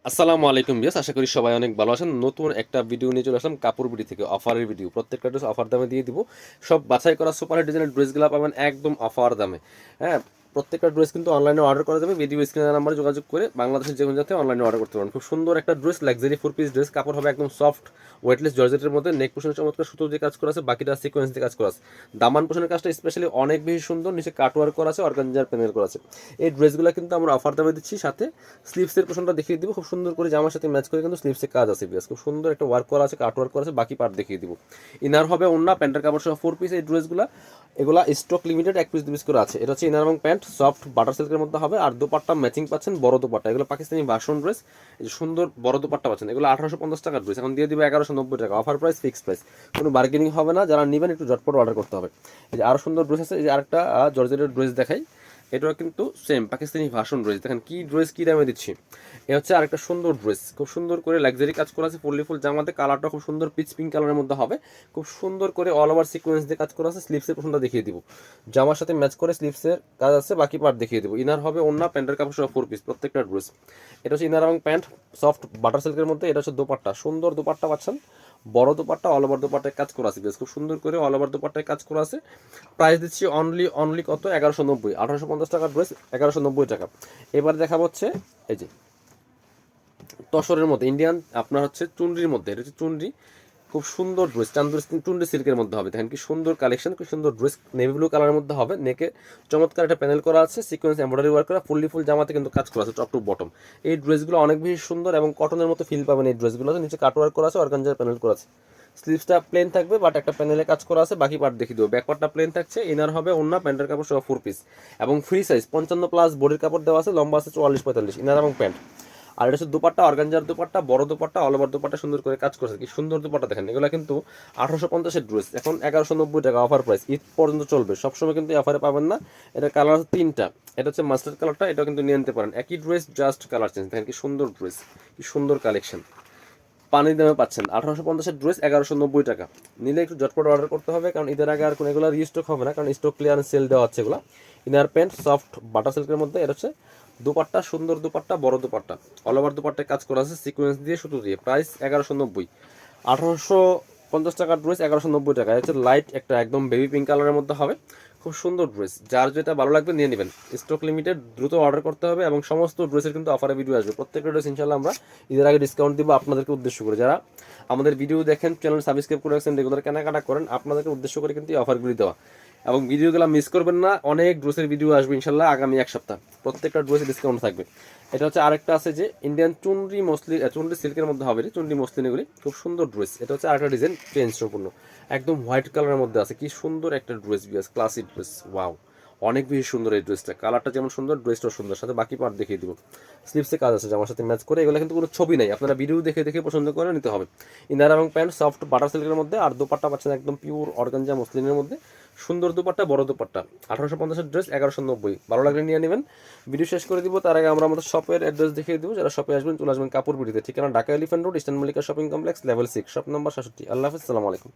আসসালামু আলাইকুম বিয়াস, আশা করি সবাই অনেক ভালো আছেন। নতুন একটা ভিডিও নিয়ে চলে আসলাম কাপড় বিডি থেকে, অফারের ভিডিও। প্রত্যেকটা ড্রেস অফার দামে দিয়ে দিব। সব বাছাই করা সুপার হিট ডিজাইনের ড্রেসগুলো পাবেন একদম অফার দামে। হ্যাঁ, প্রত্যেকটা ড্রেস কিন্তু অনলাইনে অর্ডার করা যাবে। ভিডিও স্ক্রিনের নাম্বারে যোগাযোগ করে বাংলাদেশের যে কোনো জায়গায় অনলাইনে অর্ডার করতে পারেন। খুব সুন্দর একটা ড্রেস, লাক্সারি 4 পিস ড্রেস। কাপড় হবে একদম সফট ওয়েটলেস জর্জেটের মধ্যে। নেক পোশনের চমৎকার সুতো দিয়ে কাজ করা আছে, বাকিটা সিকোয়েন্স দিয়ে কাজ করা আছে। দামান পোশনের কাজটা স্পেশালি অনেক বেশি সুন্দর, নিচে কাটওয়ার্ক করা আছে, অর্গানজার প্যানেল করা আছে। এই ড্রেসগুলো কিন্তু আমরা অফার দামে দিচ্ছি। সাথে স্লিভসের পোশনটা দেখিয়ে দিব খুব সুন্দর করে, জামার সাথে ম্যাচ করে কিন্তু স্লিভসের কাজ আছে বিয়াস। খুব সুন্দর একটা ওয়ার্ক করা আছে, কাট ওয়ার্ক করা আছে, বাকি পার্ট দেখিয়ে দিব। ইনার হবে ওন্না, প্যান্টের কাপড় সহ 4 পিস। এই ড্রেসগুলো এগুলা স্টক লিমিটেড, 1 পিস 2 পিস করে আছে। এটা হচ্ছে ইনার এবং প্যান্ট সফট বাটার সিল্কের মধ্যে হবে। আর দোপাট্টা ম্যাচিং পাচ্ছেন, বড় দোপাট্টা। এগুলো পাকিস্তানি ভার্সন ড্রেস। এই যে সুন্দর বড় দোপাট্টা পাচ্ছেন, এগুলো 1850 টাকার ড্রেস, এখন দিয়ে দিব 1190 টাকা। অফার প্রাইস, ফিক্সড প্রাইস, কোনো বার্গেনিং হবে না। যারা নেবেন একটু ঝটপট অর্ডার করতে হবে। এই যে আরো সুন্দর ড্রেস আছে। এই যে আরেকটা জর্জেটের ড্রেস দেখাই। এটা কিন্তু সেম পাকিস্তানি ভার্সন ড্রেস। দেখেন কি ড্রেস, কি দামে দিচ্ছি। এ হচ্ছে আরেকটা সুন্দর ড্রেস, খুব সুন্দর করে লাক্সারি কাজ করা আছে, ফুললি ফুল জামাতে। কালারটা খুব সুন্দর পিচ পিঙ্ক কালারের মধ্যে হবে। খুব সুন্দর করে অল ওভার সিকোয়েন্স দিয়ে কাজ করা আছে। স্লিভসের পোর্শনটা দেখিয়ে দিব, জামার সাথে ম্যাচ করে স্লিভসের কাজ আছে, বাকি পার্ট দেখিয়ে দিব। ইনার হবে ওন্না, প্যান্টের কাপড় সহ 4 পিস প্রত্যেকটা ড্রেস। এটা হচ্ছে ইনার এবং প্যান্ট সফট বাটার সিল্কের মধ্যে। এটা হচ্ছে দোপাট্টা, সুন্দর দোপাট্টা পাচ্ছেন, বড় দোপাট্টা, অল ওভার দোপাট্টায় কাজ করা আছে বেশ খুব সুন্দর করে, অল ওভার দোপাট্টায় কাজ করা আছে। প্রাইস দিচ্ছি অনলি কত, 1190। 1850 টাকার ড্রেস, 1190 টাকা। এবার দেখা হচ্ছে এই যে তসরের মধ্যে ইন্ডিয়ান আপনার হচ্ছে চুনরির মধ্যে। এটা হচ্ছে চুনরি, খুব সুন্দর ড্রেস, চান্দুর চুনরি সিল্কের মধ্যে হবে। দেখেন কি সুন্দর কালেকশন, খুব সুন্দর ড্রেস, নেভি ব্লু কালারের মধ্যে হবে। নেকে চমৎকার একটা প্যানেল করা আছে, সিকোয়েন্স এমব্রয়ডারি ওয়ার্ক করা, ফুললি ফুল জামাতে কিন্তু কাজ করা আছে টপ টু বটম। এই ড্রেসগুলো অনেক বেশি সুন্দর এবং কটনের মতো ফিল পাবেন এই ড্রেসগুলোতে। নিচে কাট ওয়ার্ক করা আছে, অর্গানজার প্যানেল করা আছে। স্লিভসটা প্লেন থাকবে, বাট একটা প্যানেলে কাজ করা আছে, বাকি পার্ট দেখিয়ে দেবো। ব্যাক পার্টটা প্লেন থাকছে। ইনার হবে ওন্না, প্যান্টের কাপড় সহ 4 পিস এবং ফ্রি সাইজ 55+ বডির কাপড় দেওয়া আছে, লম্বা আছে 44-45 ইনার এবং প্যান্ট। আর এটা হচ্ছে দুপাট্টা, অর্গানজার দুপাট্টা, বড় দুপাট্টা, অল ওভার দুপাট্টা সুন্দর করে কাজ করছে। কি সুন্দর দুপাট্টা দেখেন। এগুলো কিন্তু 1850-এর ড্রেস, এখন 1190 টাকা অফার প্রাইস। ঈদ পর্যন্ত চলবে, সবসময় কিন্তু অফারে পাবেন না। এটা কালার হচ্ছে 3টা। এটা হচ্ছে মাস্টার্ড কালারটা, এটাও কিন্তু নিয়ে নিতে পারেন। একই ড্রেস, জাস্ট কালার চেঞ্জ। দেখেন কি সুন্দর ড্রেস, কি সুন্দর কালেকশন। পানির দামে পাচ্ছেন 1850-এর ড্রেস 1190 টাকা। নিলে একটু ঝটপট অর্ডার করতে হবে, কারণ ঈদের আগে আর কোনো এগুলো রিস্টক হবে না, কারণ স্টক ক্লিয়ারেন্স সেল দেওয়া হচ্ছে এগুলো। ইনার প্যান্ট সফট বাটার সিল্কের মধ্যে। এটা হচ্ছে দুপাট্টা, সুন্দর দুপাট্টা, বড় দুপাট্টা, অল ওভার দুপাট্টায় কাজ করা আছে সিকোয়েন্স দিয়ে, সুতো দিয়ে। প্রাইস 1190। 1850 টাকার ড্রেস 1190 টাকা। এটা হচ্ছে লাইট একটা একদম বেবি পিঙ্ক কালারের মধ্যে হবে। খুব সুন্দর ড্রেস, যার যেটা ভালো লাগবে নিয়ে নেবেন। স্টক লিমিটেড, দ্রুত অর্ডার করতে হবে। এবং সমস্ত ড্রেসের কিন্তু অফারে ভিডিও আসবে। প্রত্যেকটা ড্রেস ইনশাল্লাহ আমরা ঈদের আগে ডিসকাউন্ট দিব আপনাদেরকে উদ্দেশ্য করে। যারা আমাদের ভিডিও দেখেন, চ্যানেল সাবস্ক্রাইব করে রাখছেন, রেগুলার কেনাকাটা করেন, আপনাদেরকে উদ্দেশ্য করে কিন্তু এই অফারগুলি দেওয়া। এবং ভিডিওগুলো মিস করবেন না, অনেক ড্রেসের ভিডিও আসবে ইনশাল্লাহ আগামী এক সপ্তাহ। প্রত্যেকটা ড্রেসে ডিসকাউন্ট থাকবে। এটা হচ্ছে আরেকটা আছে যে ইন্ডিয়ান চুনরি মসলিন, চুনরি সিল্কের মধ্যে হবে, চুনরি মসলিন, এগুলি খুব সুন্দর ড্রেস। এটা হচ্ছে আরেকটা ডিজাইন, চেঞ্জ সম্পূর্ণ একদম হোয়াইট কালারের মধ্যে আছে। কি সুন্দর একটা ড্রেস বিয়াস, ক্লাসিক ড্রেস, ওয়াও, অনেক বেশি সুন্দর এই ড্রেসটা। কালারটা যেমন সুন্দর, ড্রেসটাও সুন্দর, সাথে বাকি পার্ট দেখিয়ে দিব। স্লিভসে কাজ আছে, জামার সাথে ম্যাচ করে। এগুলো কিন্তু কোনো ছবি নাই, আপনারা ভিডিও দেখে দেখে পছন্দ করে নিতে হবে। ইনার এবং প্যান্ট সফট বাটার সিল্কের মধ্যে। আর দোপাট্টা পাচ্ছেন একদম পিওর অর্গানজা মসলিনের মধ্যে, সুন্দর দুপাট্টা, বড় দুপাট্টা। 1850-এর ড্রেস 1190। ভালো লাগলে নিয়ে নেবেন। ভিডিও শেষ করে দিব, তার আগে আমরা আমাদের শপের অ্যাড্রেস দেখিয়ে দিব। যারা শপে আসবেন চলে আসবেন কাপড় বিড়িতে, ঠিকানা Dhaka elephant road, eastern Mallika shopping complex, level 6, shop number 67। আল্লাহ হাফিজ, আসসালামু আলাইকুম।